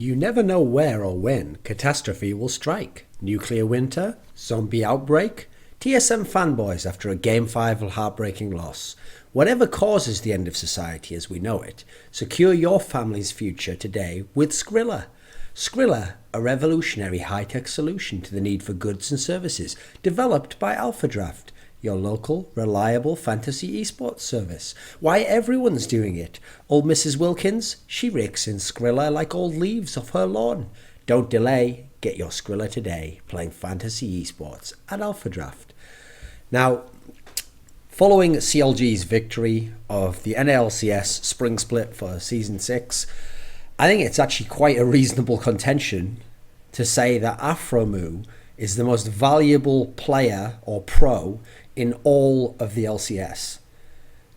You never know where or when catastrophe will strike. Nuclear winter, zombie outbreak, TSM fanboys after a Game 5 heartbreaking loss. Whatever causes the end of society as we know it, secure your family's future today with Skrilla. Skrilla, a revolutionary high-tech solution to the need for goods and services, developed by AlphaDraft, your local, reliable fantasy esports service. Why everyone's doing it. Old Mrs. Wilkins, she rakes in Skrilla like old leaves off her lawn. Don't delay, get your Skrilla today, playing fantasy esports at AlphaDraft. Now, following CLG's victory of the NLCS Spring Split for Season 6, I think it's actually quite a reasonable contention to say that Aphromoo is the most valuable player or pro in all of the LCS.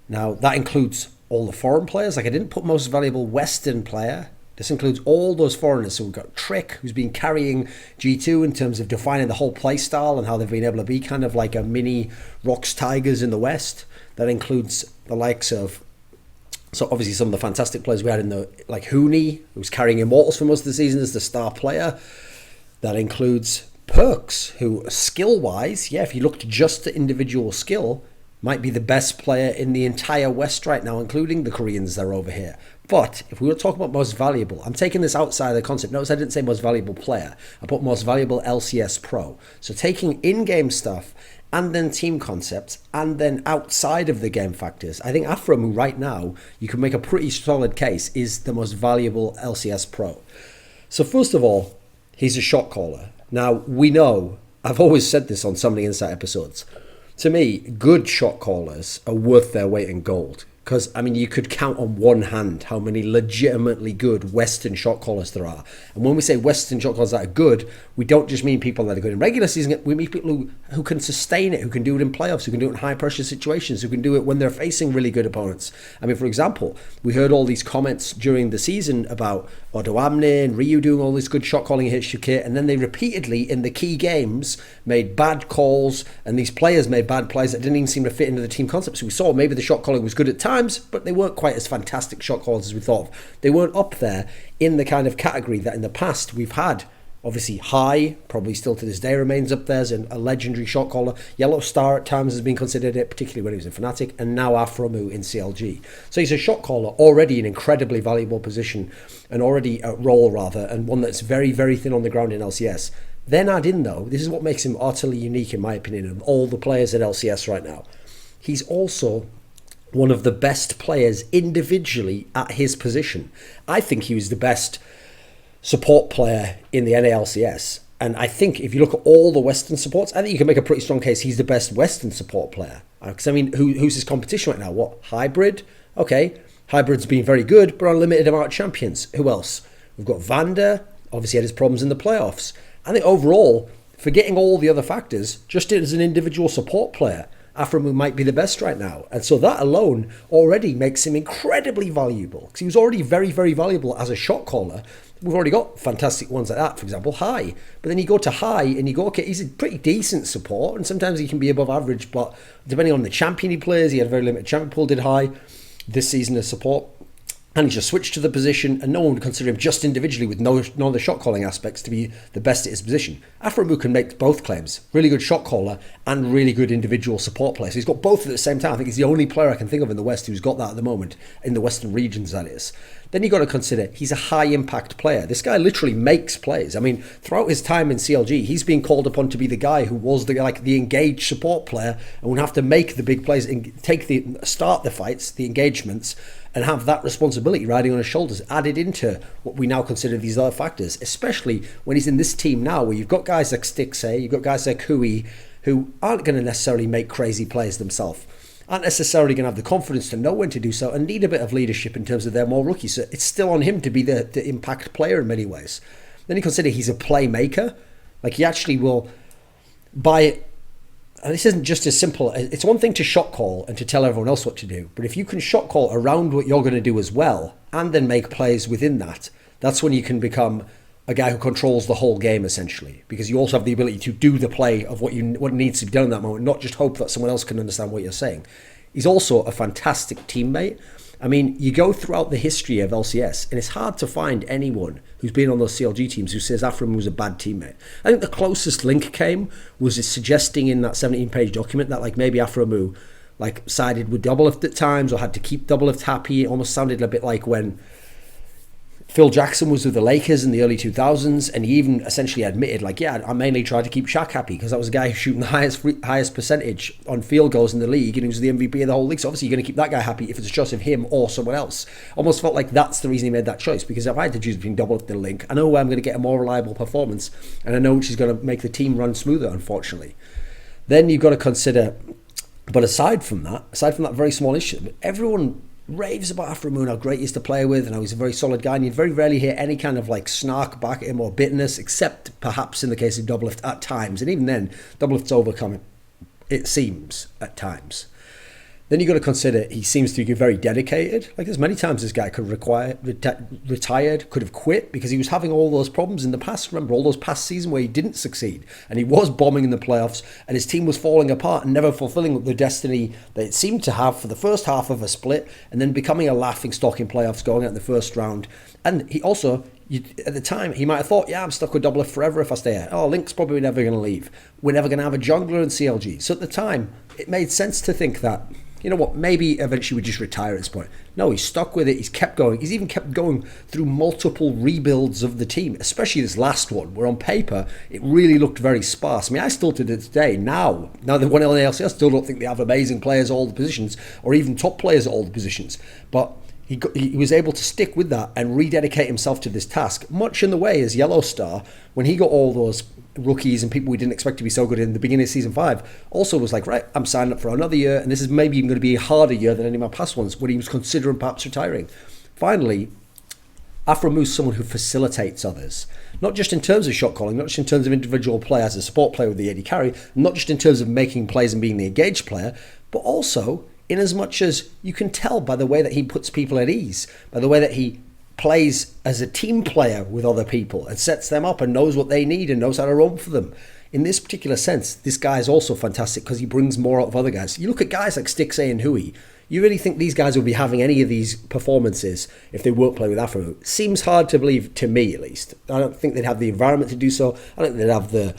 Now, that includes all the foreign players. Like, I didn't put most valuable Western player. This includes all those foreigners. So we've got Trick, who's been carrying G2 in terms of defining the whole play style and how they've been able to be kind of like a mini Rocks Tigers in the West. That includes the likes of, so obviously some of the fantastic players we had in the, like Hooney, who's carrying Immortals for most of the season as the star player. That includes Perks, who skill-wise, yeah, if you looked just at individual skill, might be the best player in the entire West right now, including the Koreans that are over here. But if we were talking about most valuable, I'm taking this outside of the concept. Notice I didn't say most valuable player. I put most valuable LCS pro. So taking in-game stuff and then team concepts and then outside of the game factors, I think Aphromoo right now, you can make a pretty solid case, is the most valuable LCS pro. So first of all, he's a shot caller. Now, we know, I've always said this on some of the Insight episodes, to me, good shot callers are worth their weight in gold. Because, I mean, you could count on one hand how many legitimately good Western shot callers there are. And when we say Western shot callers that are good, we don't just mean people that are good in regular season. We mean people who can sustain it, who can do it in playoffs, who can do it in high-pressure situations, who can do it when they're facing really good opponents. I mean, for example, we heard all these comments during the season about Odoamne and Ryu doing all this good shot calling at HQK, and then they repeatedly, in the key games, made bad calls, and these players made bad plays that didn't even seem to fit into the team concept. So we saw maybe the shot calling was good at times, but they weren't quite as fantastic shot callers as we thought of. They weren't up there in the kind of category that in the past we've had. Obviously, High, probably still to this day, remains up there as a legendary shot caller. Yellow Star at times has been considered it, particularly when he was in Fnatic, and now Aphromoo in CLG. So he's a shot caller, already in an incredibly valuable position, and already a role rather, and one that's very, very thin on the ground in LCS. Then add in, though, this is what makes him utterly unique in my opinion of all the players at LCS right now. He's also one of the best players individually at his position. I think he was the best support player in the NALCS. And I think if you look at all the Western supports, I think you can make a pretty strong case he's the best Western support player. Because, I mean, who's his competition right now? What? Hybrid? Okay, Hybrid's been very good, but on a limited amount of champions. Who else? We've got Vander, obviously had his problems in the playoffs. I think overall, forgetting all the other factors, just as an individual support player, Aphromoo might be the best right now. And so that alone already makes him incredibly valuable. Because he was already very, very valuable as a shot caller. We've already got fantastic ones like that, for example, High. But then you go to High and you go, okay, he's a pretty decent support. And sometimes he can be above average, but depending on the champion he plays, he had a very limited champion pool, did High this season as support. And he just switched to the position, and no one would consider him just individually with no other shot calling aspects to be the best at his position. Aphromoo can make both claims. Really good shot caller and really good individual support player. So he's got both at the same time. I think he's the only player I can think of in the West who's got that at the moment, in the Western regions that is. Then you've got to consider he's a high impact player. This guy literally makes plays. I mean, throughout his time in CLG, he's been called upon to be the guy who was the engaged support player and would have to make the big plays and start the fights, the engagements, and have that responsibility riding on his shoulders added into what we now consider these other factors, especially when he's in this team now where you've got guys like Stixay, you've got guys like Hui, who aren't going to necessarily make crazy plays themselves, aren't necessarily going to have the confidence to know when to do so, and need a bit of leadership in terms of they're more rookies. So it's still on him to be the impact player in many ways. Then you consider he's a playmaker. Like, he actually will, and this isn't just as simple. It's one thing to shot call and to tell everyone else what to do. But if you can shot call around what you're going to do as well, and then make plays within that, that's when you can become a guy who controls the whole game, essentially. Because you also have the ability to do the play of what needs to be done in that moment, not just hope that someone else can understand what you're saying. He's also a fantastic teammate. I mean, you go throughout the history of LCS, and it's hard to find anyone who's been on those CLG teams who says Aphromoo was a bad teammate. I think the closest link came was it suggesting in that 17-page document that like maybe Aphromoo like sided with Doublelift at times or had to keep Doublelift happy. It almost sounded a bit like when Phil Jackson was with the Lakers in the early 2000s, and he even essentially admitted, like, yeah, I mainly tried to keep Shaq happy because that was a guy who's shooting the highest percentage on field goals in the league, and he was the MVP of the whole league. So obviously you're going to keep that guy happy if it's a choice of him or someone else. Almost felt like that's the reason he made that choice, because if I had to choose between Doublelift and Link, I know where I'm going to get a more reliable performance, and I know which is going to make the team run smoother, unfortunately. Then you've got to consider, but aside from that very small issue, everyone raves about Aphromoo and how great he is to play with and how he's a very solid guy, and you very rarely hear any kind of like snark back at him or bitterness, except perhaps in the case of Doublelift at times, and even then Doublelift's overcome it seems at times. Then you've got to consider he seems to be very dedicated. Like there's many times this guy could have retired, could have quit because he was having all those problems in the past. Remember all those past seasons where he didn't succeed and he was bombing in the playoffs and his team was falling apart and never fulfilling the destiny that it seemed to have for the first half of a split, and then becoming a laughing stock in playoffs, going out in the first round. And he also, at the time, he might have thought, yeah, I'm stuck with Doublelift forever if I stay here. Oh, Link's probably never going to leave. We're never going to have a jungler in CLG. So at the time, it made sense to think that, you know what, maybe eventually we'd just retire at this point. No, he's stuck with it. He's kept going. He's even kept going through multiple rebuilds of the team, especially this last one, where on paper, it really looked very sparse. I mean, I still to this day, now they've won LCS, I still don't think they have amazing players at all the positions, or even top players at all the positions. But he was able to stick with that and rededicate himself to this task, much in the way as Yellow Star, when he got all those rookies and people we didn't expect to be so good in the beginning of season 5, also was like, right, I'm signing up for another year, and this is maybe even going to be a harder year than any of my past ones, when he was considering perhaps retiring. Finally, Aphromoo is someone who facilitates others, not just in terms of shot calling, not just in terms of individual play as a support player with the AD carry, not just in terms of making plays and being the engaged player, but also in as much as you can tell by the way that he puts people at ease, by the way that he plays as a team player with other people and sets them up and knows what they need and knows how to run for them. In this particular sense, this guy is also fantastic because he brings more out of other guys. You look at guys like Stixay and Hui, you really think these guys would be having any of these performances if they weren't playing with Aphromoo? Seems hard to believe, to me at least. I don't think they'd have the environment to do so. I don't think they'd have the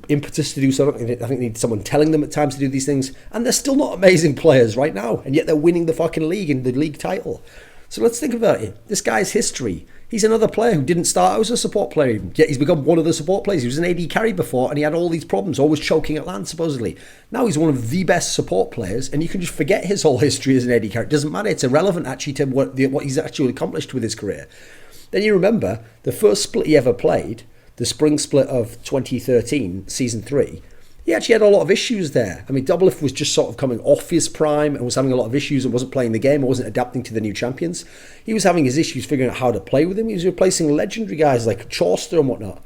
impetus to do so. I think they need someone telling them at times to do these things. And they're still not amazing players right now. And yet they're winning the fucking league and the league title. So let's think about it. This guy's history. He's another player who didn't start out as a support player, yet he's become one of the support players. He was an AD carry before, and he had all these problems, always choking at land, supposedly. Now he's one of the best support players, and you can just forget his whole history as an AD carry. It doesn't matter. It's irrelevant, actually, to what he's actually accomplished with his career. Then you remember, the first split he ever played, the spring split of 2013, Season 3, he actually had a lot of issues there. I mean, Doublelift was just sort of coming off his prime and was having a lot of issues and wasn't playing the game or wasn't adapting to the new champions. He was having his issues figuring out how to play with him. He was replacing legendary guys like Chauster and whatnot.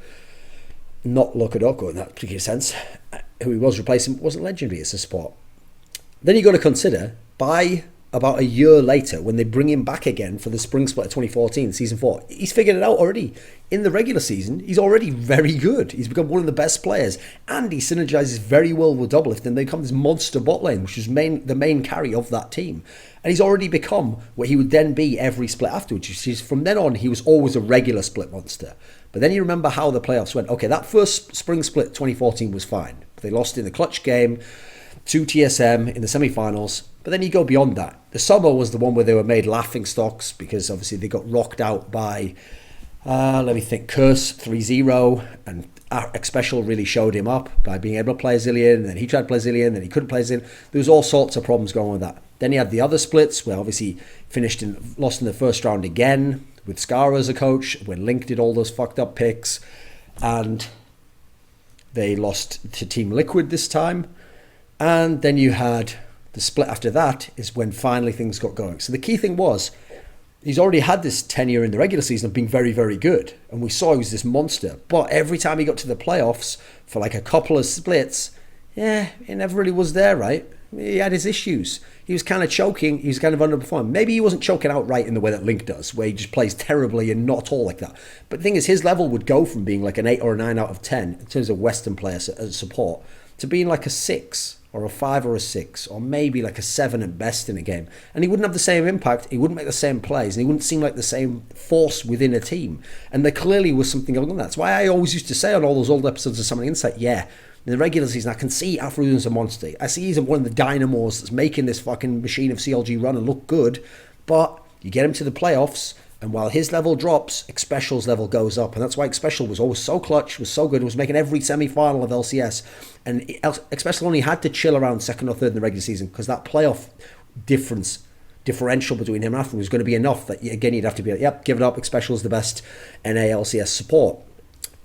Not Lokodoko in that particular sense. Who he was replacing wasn't legendary as a support. Then you've got to consider, by about a year later, when they bring him back again for the spring split of 2014, Season 4, he's figured it out already. In the regular season, he's already very good. He's become one of the best players, and he synergizes very well with Doublelift, and they become this monster bot lane, which is the main carry of that team. And he's already become what he would then be every split afterwards. Which is, from then on, he was always a regular split monster. But then you remember how the playoffs went. Okay, that first spring split 2014 was fine. They lost in the clutch game to TSM in the semi-finals. But then you go beyond that. The summer was the one where they were made laughing stocks because obviously they got rocked out by, Curse 3-0, and X-Special really showed him up by being able to play Zillion, and then he tried to play Zillion, then he couldn't play Zillion. There was all sorts of problems going on with that. Then you had the other splits where obviously lost in the first round again with Scara as a coach, when Link did all those fucked up picks, and they lost to Team Liquid this time. And then you had the split after that is when finally things got going. So the key thing was, he's already had this tenure in the regular season of being very, very good. And we saw he was this monster. But every time he got to the playoffs for like a couple of splits, it never really was there, right? He had his issues. He was kind of choking. He was kind of underperforming. Maybe he wasn't choking outright in the way that Link does, where he just plays terribly and not at all like that. But the thing is, his level would go from being like an 8 or a 9 out of 10 in terms of Western players as support to being like a 6 or a 5 or a 6, or maybe like a 7 at best in a game. And he wouldn't have the same impact, he wouldn't make the same plays, and he wouldn't seem like the same force within a team. And there clearly was something going on. That's why I always used to say on all those old episodes of Something Insight, yeah, in the regular season, I can see Aphromoo a monster. I see he's one of the dynamos that's making this fucking machine of CLG run and look good. But you get him to the playoffs, and while his level drops, Xpecial's level goes up. And that's why Xpecial was always so clutch, was so good, was making every semi-final of LCS. And Xpecial only had to chill around second or third in the regular season because that playoff differential between him and Aphromoo was going to be enough that, again, you'd have to be like, yep, give it up, Xpecial's the best NA LCS support.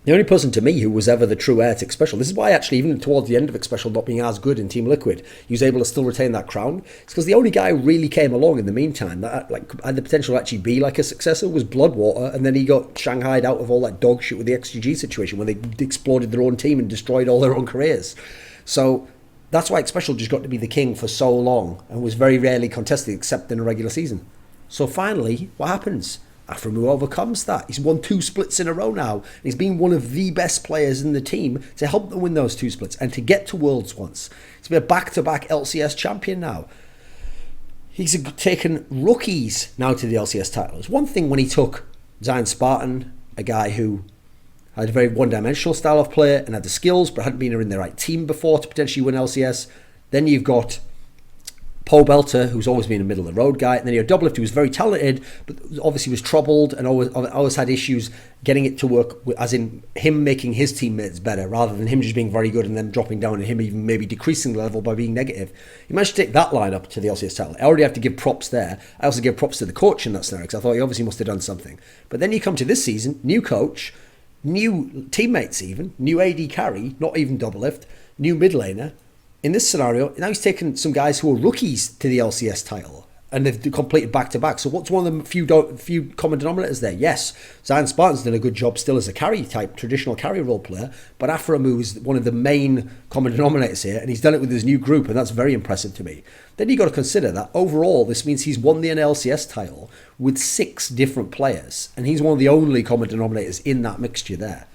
The only person to me who was ever the true heir to Xpecial, this is why actually even towards the end of Xpecial not being as good in Team Liquid, he was able to still retain that crown. It's because the only guy who really came along in the meantime that had the potential to actually be like a successor was Bloodwater, and then he got shanghaied out of all that dog shit with the XGG situation when they exploded their own team and destroyed all their own careers. So that's why Xpecial just got to be the king for so long and was very rarely contested except in a regular season. So finally, what happens? Aphromoo overcomes that. He's won 2 splits in a row now. He's been one of the best players in the team to help them win those 2 splits and to get to Worlds once. He's been a back-to-back LCS champion now. He's taken rookies now to the LCS title. It's one thing when he took Zion Spartan, a guy who had a very one-dimensional style of play and had the skills but hadn't been in the right team before to potentially win LCS. Then you've got Paul Belter, who's always been a middle-of-the-road guy, and then you have Doublelift, who was very talented, but obviously was troubled and always had issues getting it to work, as in him making his teammates better, rather than him just being very good and then dropping down and him even maybe decreasing the level by being negative. He managed to take that line up to the LCS title. I already have to give props there. I also give props to the coach in that scenario, because I thought he obviously must have done something. But then you come to this season, new coach, new teammates even, new AD carry, not even Doublelift, new mid laner. In this scenario, now he's taken some guys who are rookies to the LCS title and they've completed back-to-back. So what's one of the few common denominators there? Yes, Zion Spartan's done a good job still as a carry type, traditional carry role player, but Aphromoo is one of the main common denominators here, and he's done it with his new group, and that's very impressive to me. Then you've got to consider that overall, this means he's won the LCS title with 6 different players, and he's one of the only common denominators in that mixture there.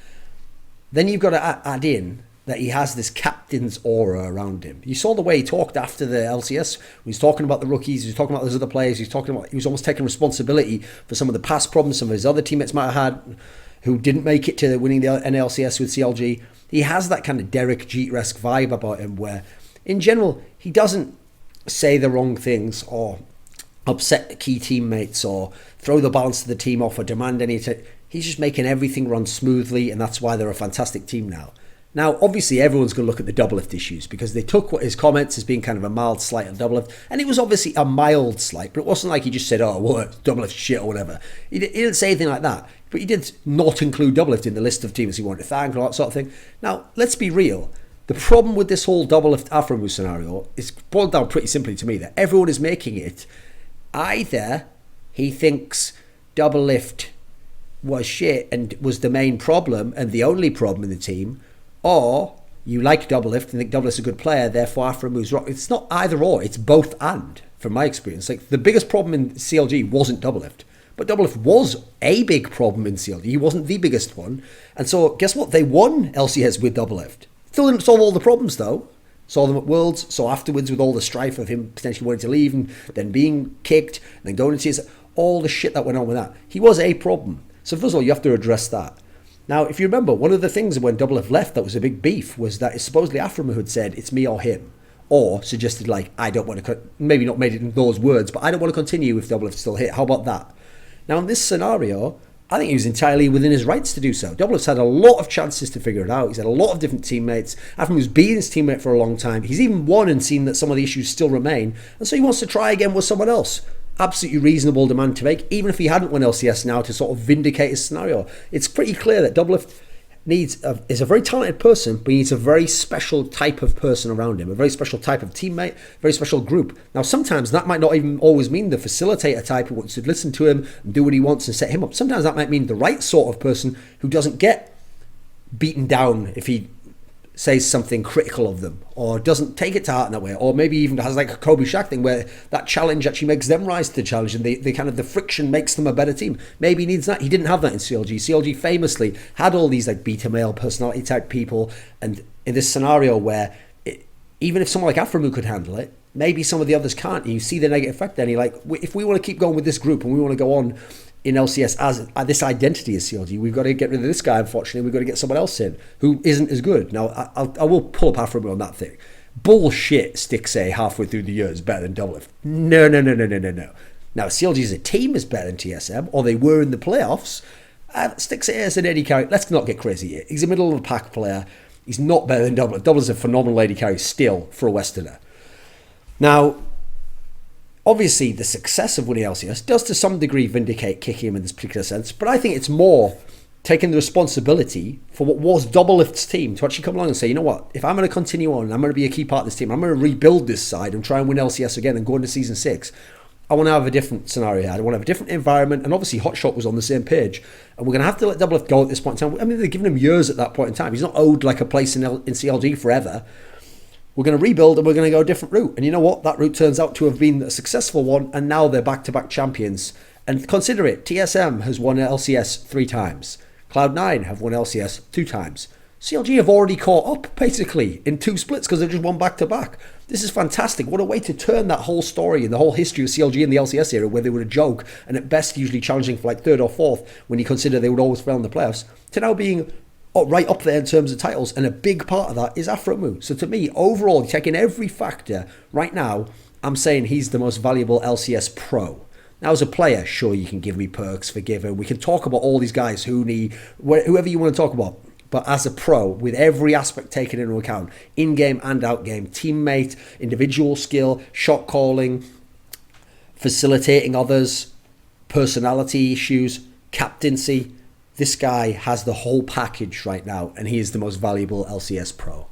Then you've got to add in that he has this captain's aura around him. You saw the way he talked after the LCS. He was talking about the rookies, he was talking about those other players, he was almost taking responsibility for some of the past problems some of his other teammates might have had who didn't make it to winning the NLCS with CLG. He has that kind of Derek Jeter-esque vibe about him where, in general, he doesn't say the wrong things or upset key teammates or throw the balance of the team off or demand any... He's just making everything run smoothly, and that's why they're a fantastic team now. Now, obviously, everyone's going to look at the Doublelift issues because they took what his comments as being kind of a mild slight on Doublelift, and it was obviously a mild slight, but it wasn't like he just said, oh, well, Doublelift shit or whatever. He didn't say anything like that, but he did not include Doublelift in the list of teams he wanted to thank and all that sort of thing. Now, let's be real. The problem with this whole Doublelift Aphromoo scenario is boiled down pretty simply to me that everyone is making it either he thinks Doublelift was shit and was the main problem and the only problem in the team, or you like Doublelift and think Doublelift's a good player, therefore Aphromoo wrong. It's not either or, it's both and, from my experience. Like, the biggest problem in CLG wasn't Doublelift, but Doublelift was a big problem in CLG. He wasn't the biggest one. And so, guess what? They won LCS with Doublelift. Still didn't solve all the problems, though. Saw them at Worlds, saw afterwards with all the strife of him potentially wanting to leave and then being kicked, and then going to TS, all the shit that went on with that. He was a problem. So first of all, you have to address that. Now, if you remember, one of the things when Doublelift left that was a big beef was that supposedly Aphromoo had said, it's me or him. Or suggested, like, I don't want to, maybe not made it in those words, but I don't want to continue if Doublelift's still here. How about that? Now, in this scenario, I think he was entirely within his rights to do so. Doublelift's had a lot of chances to figure it out. He's had a lot of different teammates. Aphromoos been his teammate for a long time. He's even won and seen that some of the issues still remain. And so he wants to try again with someone else. Absolutely reasonable demand to make, even if he hadn't won LCS now, to sort of vindicate his scenario. It's pretty clear that Doublelift is a very talented person, but he needs a very special type of person around him, a very special type of teammate, a very special group. Now, sometimes that might not even always mean the facilitator type who wants to listen to him and do what he wants and set him up. Sometimes that might mean the right sort of person who doesn't get beaten down if he says something critical of them, or doesn't take it to heart in that way, or maybe even has like a Kobe Shaq thing where that challenge actually makes them rise to the challenge and they kind of, the friction makes them a better team. Maybe he needs that. He didn't have that in CLG. CLG famously had all these like beta male personality type people, and in this scenario where even if someone like Aphromoo could handle it, maybe some of the others can't. And you see the negative effect then. You're like, if we want to keep going with this group and we want to go on in LCS as this identity as CLG, we've got to get rid of this guy, unfortunately. We've got to get someone else in who isn't as good. Now, I will pull up Aphromoo on that thing. Bullshit, Stixay halfway through the year is better than Doublelift. No. Now, CLG as a team is better than TSM, or they were in the playoffs. Stixay as an AD carry, let's not get crazy here. He's a middle of the pack player. He's not better than Doublelift. Doublelift's a phenomenal AD carry still for a Westerner. Now, obviously, the success of winning LCS does to some degree vindicate Kicking him in this particular sense, but I think it's more taking the responsibility for what was Doublelift's team to actually come along and say, you know what, if I'm going to continue on, I'm going to be a key part of this team, I'm going to rebuild this side and try and win LCS again and go into Season 6, I want to have a different scenario here. I want to have a different environment, and obviously Hotshot was on the same page, and we're going to have to let Doublelift go at this point in time. I mean, they're giving him years at that point in time. He's not owed like a place in CLG forever. We're going to rebuild and we're going to go a different route. And you know what? That route turns out to have been a successful one, and now they're back-to-back champions. And consider it, TSM has won LCS 3 times. Cloud9 have won LCS 2 times. CLG have already caught up, basically, in 2 splits because they've just won back-to-back. This is fantastic. What a way to turn that whole story and the whole history of CLG in the LCS era, where they were a joke and at best usually challenging for like 3rd or 4th when you consider they would always fail in the playoffs, to now being right up there in terms of titles, and a big part of that is Aphromoo. So to me, overall, taking every factor, right now, I'm saying he's the most valuable LCS pro. Now, as a player, sure, you can give me perks, forgive him. We can talk about all these guys, whoever you want to talk about. But as a pro, with every aspect taken into account, in-game and out-game, teammate, individual skill, shot calling, facilitating others, personality issues, captaincy, this guy has the whole package right now, and he is the most valuable LCS pro.